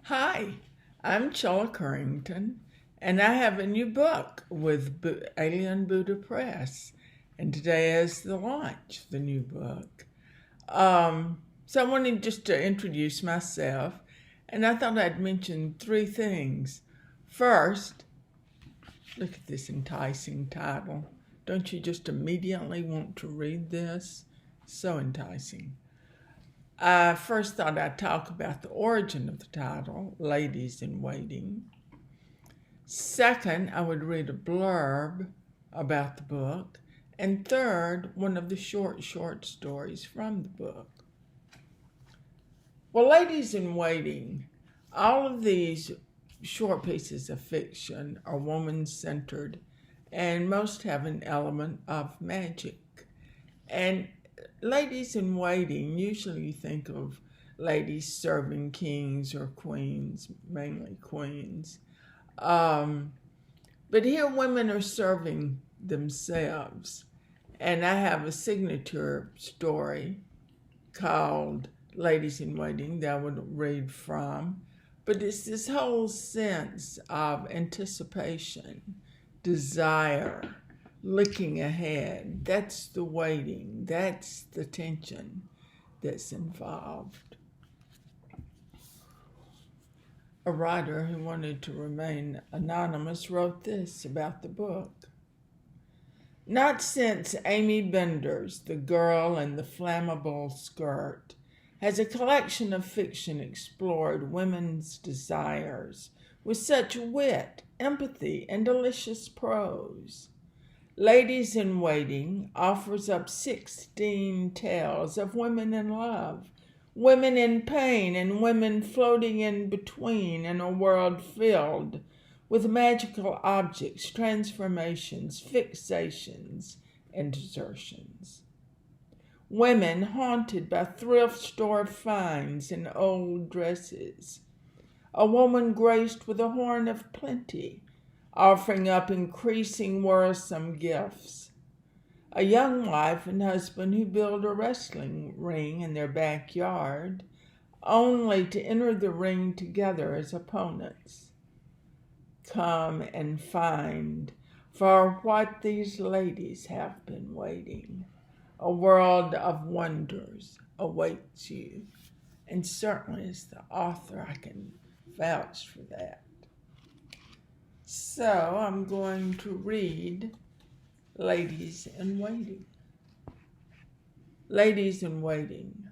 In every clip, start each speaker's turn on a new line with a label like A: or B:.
A: Hi, I'm Chella Courington, and I have a new book with Alien Buddha Press, and today is the launch of the new book. So I wanted just to introduce myself, and I thought I'd mention three things. First, look at this enticing title. Don't you just immediately want to read this? So enticing. I first thought I'd talk about the origin of the title, Ladies in Waiting. Second, I would read a blurb about the book. And third, one of the short stories from the book. Well, Ladies in Waiting, all of these short pieces of fiction are woman-centered, and most have an element of magic. And ladies in waiting, usually you think of ladies serving kings or queens, mainly queens. But here women are serving themselves. And I have a signature story called Ladies in Waiting that I would read from. But it's this whole sense of anticipation, desire, looking ahead. That's the waiting. That's the tension that's involved. A writer who wanted to remain anonymous wrote this about the book. Not since Amy Bender's The Girl in the Flammable Skirt has a collection of fiction explored women's desires with such wit, empathy, and delicious prose. Ladies in Waiting offers up 16 tales of women in love, women in pain, and women floating in between in a world filled with magical objects, transformations, fixations, and desertions. Women haunted by thrift store finds and old dresses. A woman graced with a horn of plenty, offering up increasing worrisome gifts. A young wife and husband who build a wrestling ring in their backyard, only to enter the ring together as opponents. Come and find for what these ladies have been waiting. A world of wonders awaits you. And certainly as the author, I can vouch for that. So I'm going to read Ladies in Waiting. Ladies in Waiting.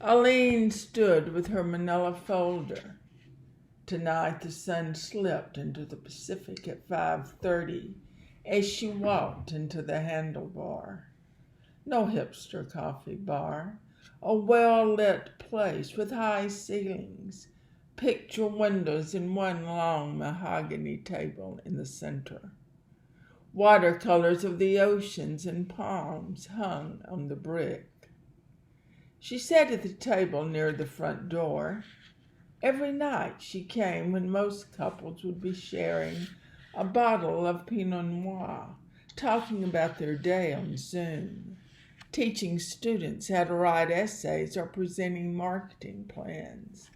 A: Aline stood with her manila folder. Tonight the sun slipped into the Pacific at 5:30 as she walked into the Handlebar. No hipster coffee bar, a well-lit place with high ceilings, picture windows, and one long mahogany table in the center. Watercolors of the oceans and palms hung on the brick. She sat at the table near the front door. Every night she came when most couples would be sharing a bottle of Pinot Noir, talking about their day on Zoom, teaching students how to write essays or presenting marketing plans.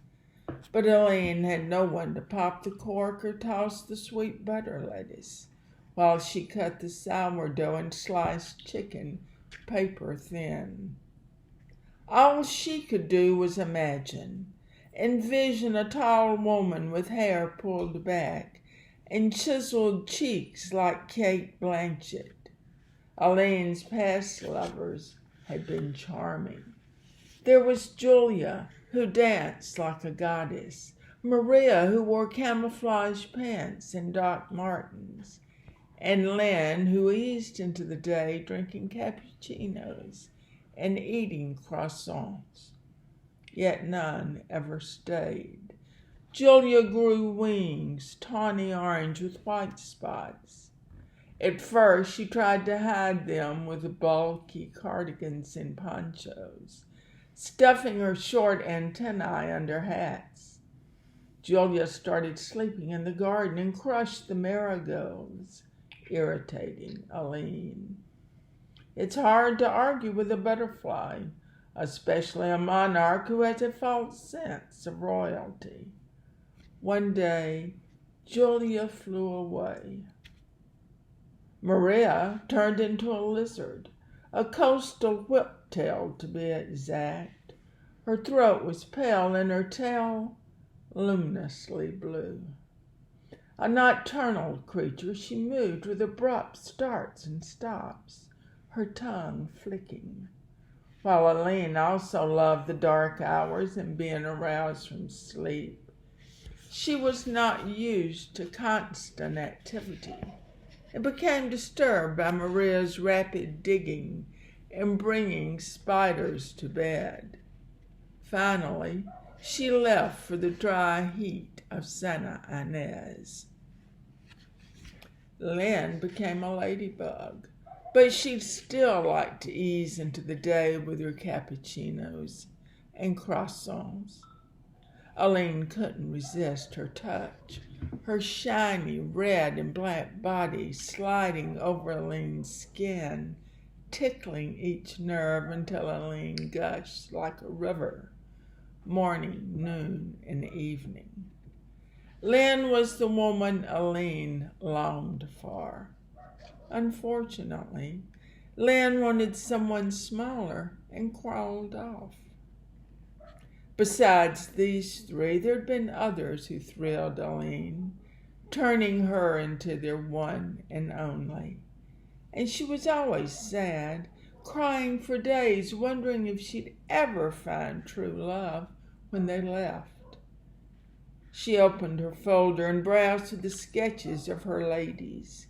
A: But Aline had no one to pop the cork or toss the sweet butter lettuce, while she cut the sourdough and sliced chicken paper thin. All she could do was envision a tall woman with hair pulled back and chiseled cheeks like Kate Blanchett. Aline's past lovers had been charming. There was Julia, who danced like a goddess, Maria, who wore camouflage pants and Doc Martens, and Lynn, who eased into the day drinking cappuccinos and eating croissants. Yet none ever stayed. Julia grew wings, tawny orange with white spots. At first, she tried to hide them with bulky cardigans and ponchos, stuffing her short antennae under hats. Julia started sleeping in the garden and crushed the marigolds, irritating Aline. It's hard to argue with a butterfly, especially a monarch who has a false sense of royalty. One day, Julia flew away. Maria turned into a lizard, a coastal whiptail to be exact. Her throat was pale and her tail luminously blue. A nocturnal creature, she moved with abrupt starts and stops, her tongue flicking. While Aline also loved the dark hours and being aroused from sleep, she was not used to constant activity and became disturbed by Maria's rapid digging and bringing spiders to bed. Finally, she left for the dry heat of Santa Ynez. Lynn became a ladybug, but she'd still like to ease into the day with her cappuccinos and croissants. Aline couldn't resist her touch, her shiny red and black body sliding over Aline's skin, tickling each nerve until Aline gushed like a river, morning, noon, and evening. Lynn was the woman Aline longed for. Unfortunately, Lynn wanted someone smaller and crawled off. Besides these three, there'd been others who thrilled Aline, turning her into their one and only. And she was always sad, crying for days, wondering if she'd ever find true love when they left. She opened her folder and browsed through the sketches of her ladies,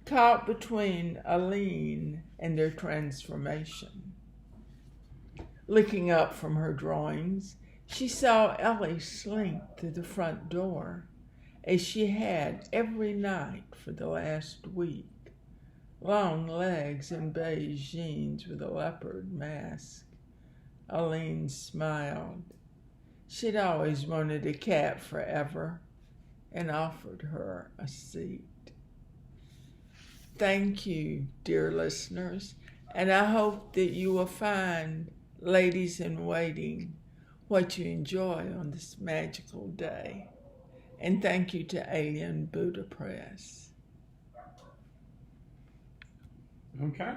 A: caught between Aline and their transformation. Looking up from her drawings, she saw Ellie slink through the front door, as she had every night for the last week. Long legs and beige jeans with a leopard mask. Aline smiled. She'd always wanted a cat forever and offered her a seat. Thank you, dear listeners, and I hope that you will find, ladies in waiting, what you enjoy on this magical day. And thank you to Alien Buddha Press.
B: Okay.